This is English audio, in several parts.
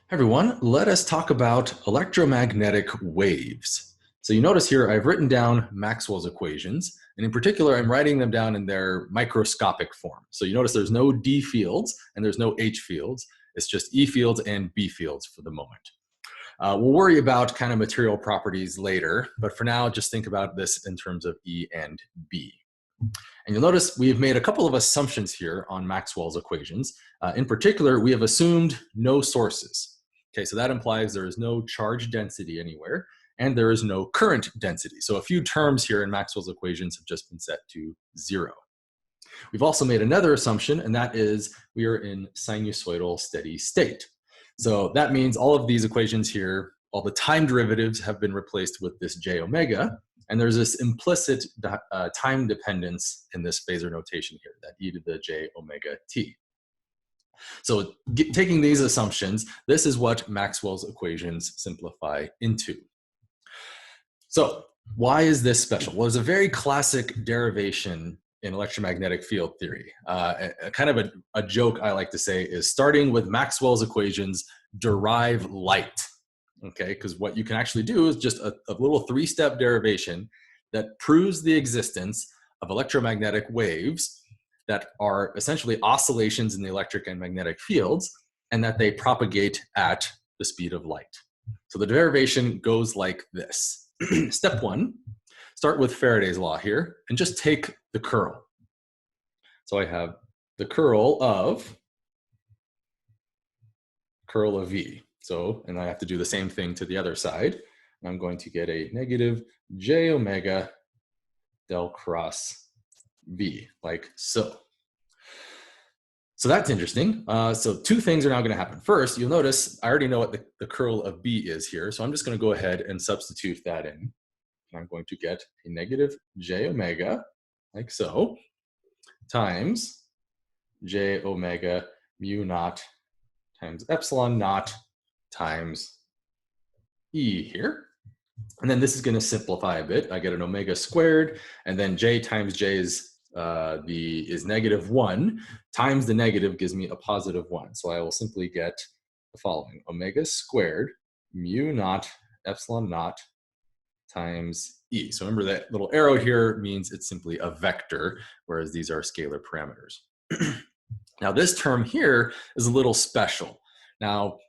Hi everyone, let us talk about electromagnetic waves. So you notice here I've written down Maxwell's equations, and in particular I'm writing them down in their microscopic form. So you notice there's no D fields and there's no H fields. It's just E fields and B fields for the moment. We'll worry about kind of material properties later, but for now just think about this in terms of E and B. And you'll notice we've made a couple of assumptions here on Maxwell's equations. In particular, we have assumed no sources. Okay, so that implies there is no charge density anywhere, and there is no current density. So a few terms here in Maxwell's equations have just been set to 0. We've also made another assumption, and that is we are in sinusoidal steady state. So that means all of these equations here, all the time derivatives have been replaced with this j omega, and there's this implicit time dependence in this phasor notation here, that e to the j omega t. So taking these assumptions, this is what Maxwell's equations simplify into. So why is this special? Well, there's a very classic derivation in electromagnetic field theory. Kind of a joke I like to say is starting with Maxwell's equations, derive light. Okay, because what you can actually do is just a little 3-step derivation that proves the existence of electromagnetic waves that are essentially oscillations in the electric and magnetic fields, and that they propagate at the speed of light. So the derivation goes like this. Step 1, start with Faraday's law here, and just take the curl. So I have the curl of V. So, and I have to do the same thing to the other side. I'm going to get a negative j omega del cross V, like so. So that's interesting. So two things are now going to happen. First, you'll notice I already know what the curl of B is here. So I'm just going to go ahead and substitute that in. And I'm going to get a negative j omega, like so, times j omega mu naught times epsilon naught times E here. And then this is going to simplify a bit. I get an omega squared, and then j times j is -1 times the negative gives me a +1. So I will simply get the following: omega squared mu naught epsilon naught times E. So remember that little arrow here means it's simply a vector, whereas these are scalar parameters. Now this term here is a little special. Now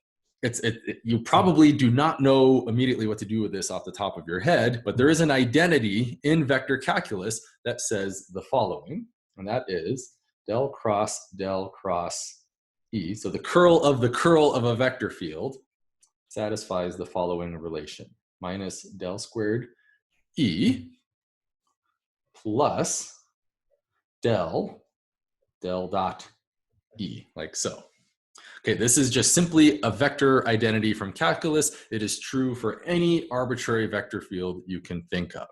you probably do not know immediately what to do with this off the top of your head, but there is an identity in vector calculus that says the following, and that is del cross E. So the curl of a vector field satisfies the following relation: minus del squared E plus del dot E, like so. Okay, this is just simply a vector identity from calculus. It is true for any arbitrary vector field you can think of.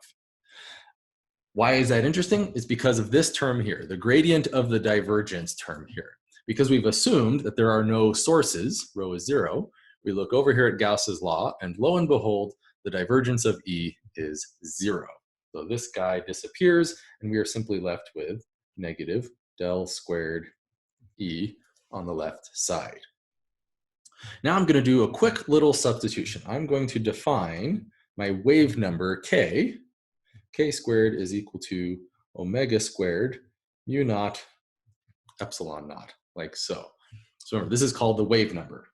Why is that interesting? It's because of this term here, the gradient of the divergence term here. Because we've assumed that there are no sources, rho is 0, we look over here at Gauss's law, and lo and behold, the divergence of E is 0. So this guy disappears, and we are simply left with negative del squared E on the left side. Now I'm going to do a quick little substitution. I'm going to define my wave number k. K squared is equal to omega squared mu naught epsilon naught, like so. So remember, this is called the wave number,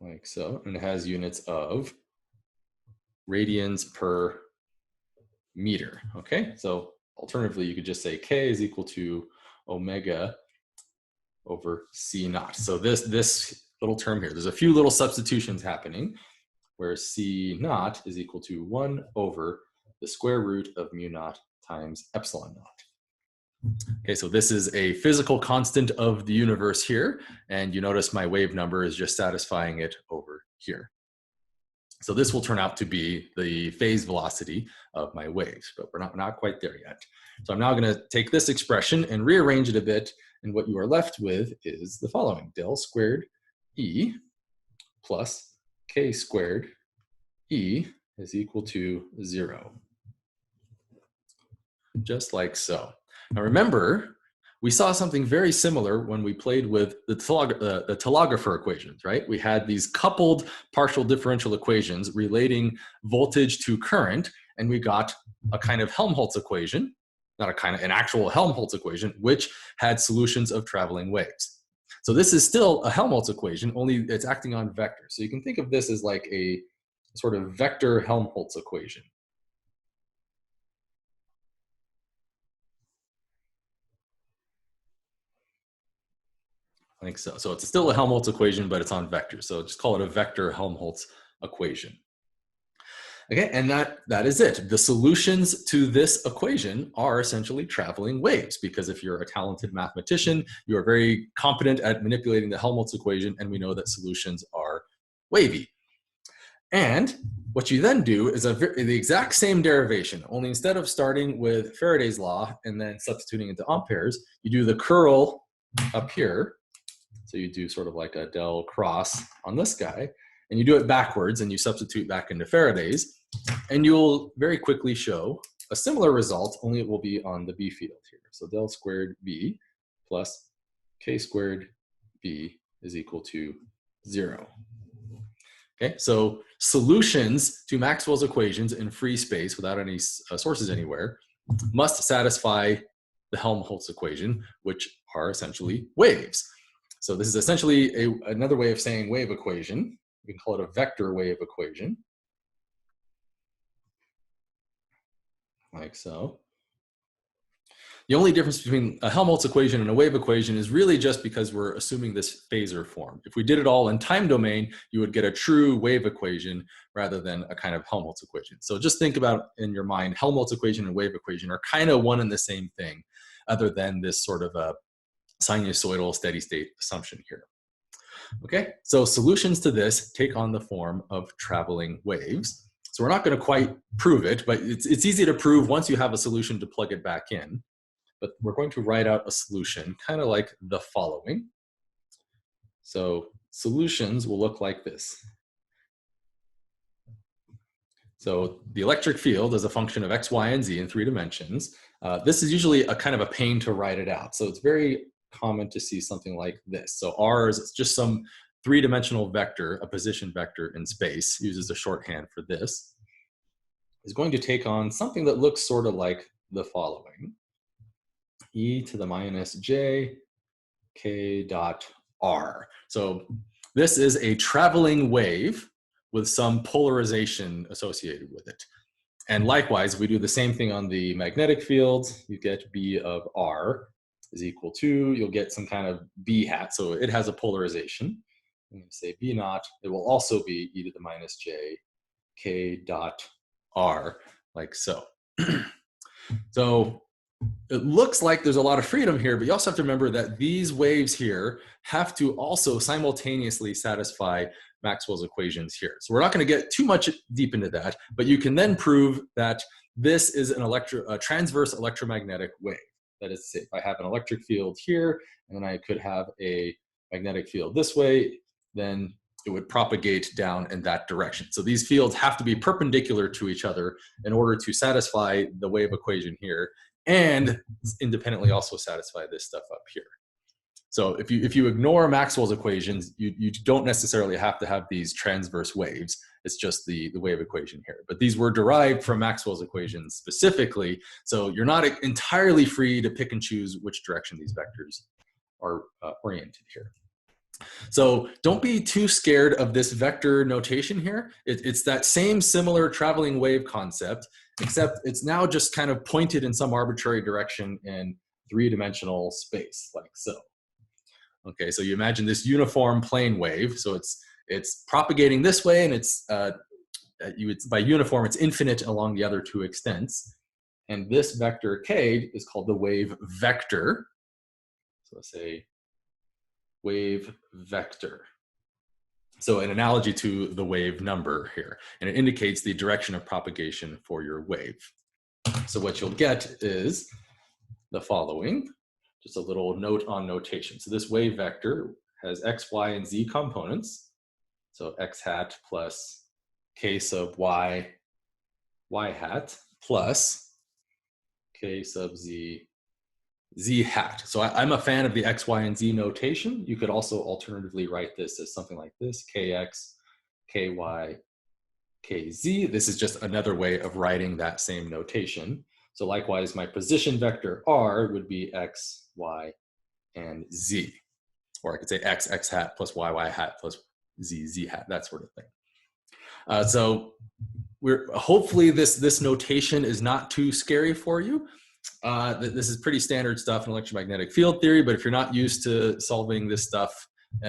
like so, and it has units of radians per meter. Okay, so alternatively, you could just say k is equal to omega over c naught. So this little term here, there's a few little substitutions happening, where c naught is equal to 1 over the square root of mu naught times epsilon naught. Okay, so this is a physical constant of the universe here, and you notice my wave number is just satisfying it over here. So this will turn out to be the phase velocity of my waves, but we're not quite there yet. So I'm now going to take this expression and rearrange it a bit, and what you are left with is the following: del squared E plus k squared E is equal to 0. Just like so. Now remember, We saw something very similar when we played with the telegrapher equations, right? We had these coupled partial differential equations relating voltage to current, and we got a kind of Helmholtz equation, not a kind of, an actual Helmholtz equation, which had solutions of traveling waves. So this is still a Helmholtz equation, only it's acting on vectors. So you can think of this as like a sort of vector Helmholtz equation. I think so. So it's still a Helmholtz equation, but it's on vectors. So just call it a vector Helmholtz equation. Okay, and that is it. The solutions to this equation are essentially traveling waves, because if you're a talented mathematician, you are very competent at manipulating the Helmholtz equation, and we know that solutions are wavy. And what you then do is the exact same derivation, only instead of starting with Faraday's law and then substituting into amperes, you do the curl up here. So you do sort of like a del cross on this guy, and you do it backwards and you substitute back into Faraday's, and you'll very quickly show a similar result, only it will be on the B field here. So del squared B plus K squared B is equal to 0. Okay, so solutions to Maxwell's equations in free space without any sources anywhere must satisfy the Helmholtz equation, which are essentially waves. So this is essentially another way of saying wave equation. We can call it a vector wave equation, like so. The only difference between a Helmholtz equation and a wave equation is really just because we're assuming this phasor form. If we did it all in time domain, you would get a true wave equation rather than a kind of Helmholtz equation. So just think about in your mind, Helmholtz equation and wave equation are kind of one and the same thing, other than this sort of a sinusoidal steady state assumption here. Okay, so solutions to this take on the form of traveling waves. So we're not going to quite prove it, but it's easy to prove once you have a solution to plug it back in. But we're going to write out a solution kind of like the following. So solutions will look like this. So the electric field is a function of x, y, and z in 3 dimensions. This is usually a kind of a pain to write it out. So it's very common to see something like this. So R is just some 3-dimensional vector, a position vector in space, uses a shorthand for this, is going to take on something that looks sort of like the following. E to the minus j k dot r. So this is a traveling wave with some polarization associated with it. And likewise, we do the same thing on the magnetic field. You get B of R is equal to, you'll get some kind of B hat. So it has a polarization. I'm going to say B naught. It will also be e to the minus j k dot r, like so. So it looks like there's a lot of freedom here, but you also have to remember that these waves here have to also simultaneously satisfy Maxwell's equations here. So we're not going to get too much deep into that, but you can then prove that this is a transverse electromagnetic wave. That is to say, if I have an electric field here, and then I could have a magnetic field this way, then it would propagate down in that direction. So these fields have to be perpendicular to each other in order to satisfy the wave equation here, and independently also satisfy this stuff up here. So if you ignore Maxwell's equations, you don't necessarily have to have these transverse waves. It's just the wave equation here. But these were derived from Maxwell's equations specifically, so you're not entirely free to pick and choose which direction these vectors are oriented here. So don't be too scared of this vector notation here. It's that same similar traveling wave concept, except it's now just kind of pointed in some arbitrary direction in 3-dimensional space, like so. Okay, so you imagine this uniform plane wave. So it's propagating this way, and it's by uniform, it's infinite along the other 2 extents. And this vector k is called the wave vector. So let's say wave vector. So an analogy to the wave number here, and it indicates the direction of propagation for your wave. So what you'll get is the following, just a little note on notation. So this wave vector has x, y, and z components. So x hat plus k sub y, y hat plus k sub z, z hat. So I'm a fan of the x, y, and z notation. You could also alternatively write this as something like this, kx, ky, kz. This is just another way of writing that same notation. So likewise, my position vector r would be x, y, and z. Or I could say x, x hat plus y, y hat plus z, z hat, that sort of thing. So hopefully this notation is not too scary for you. This is pretty standard stuff in electromagnetic field theory, but if you're not used to solving this stuff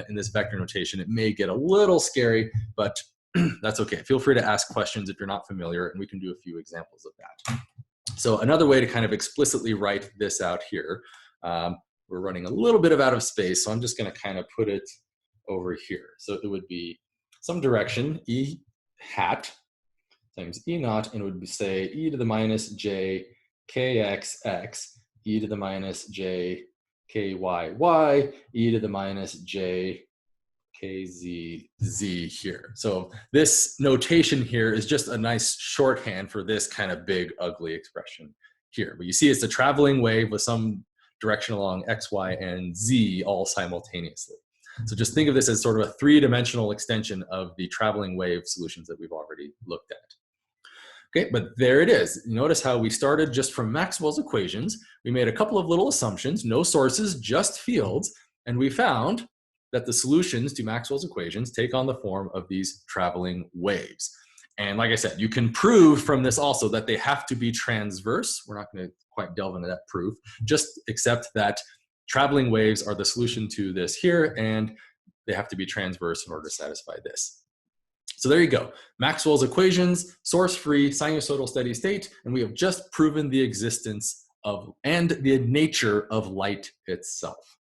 in this vector notation, it may get a little scary, but that's okay. Feel free to ask questions if you're not familiar, and we can do a few examples of that. So another way to kind of explicitly write this out here, we're running a little bit out of space, so I'm just going to kind of put it over here. So it would be some direction, E hat times E naught, and it would say e to the minus j kxx, e to the minus j kyy, e to the minus j kzz here. So this notation here is just a nice shorthand for this kind of big, ugly expression here. But you see it's a traveling wave with some direction along x, y, and z all simultaneously. So just think of this as sort of a three-dimensional extension of the traveling wave solutions that we've already looked at. Okay, but there it is. Notice how we started just from Maxwell's equations. We made a couple of little assumptions, no sources, just fields, and we found that the solutions to Maxwell's equations take on the form of these traveling waves. And like I said, you can prove from this also that they have to be transverse. We're not going to quite delve into that proof, just accept that traveling waves are the solution to this here, and they have to be transverse in order to satisfy this. So there you go. Maxwell's equations, source-free, sinusoidal steady state, and we have just proven the existence of and the nature of light itself.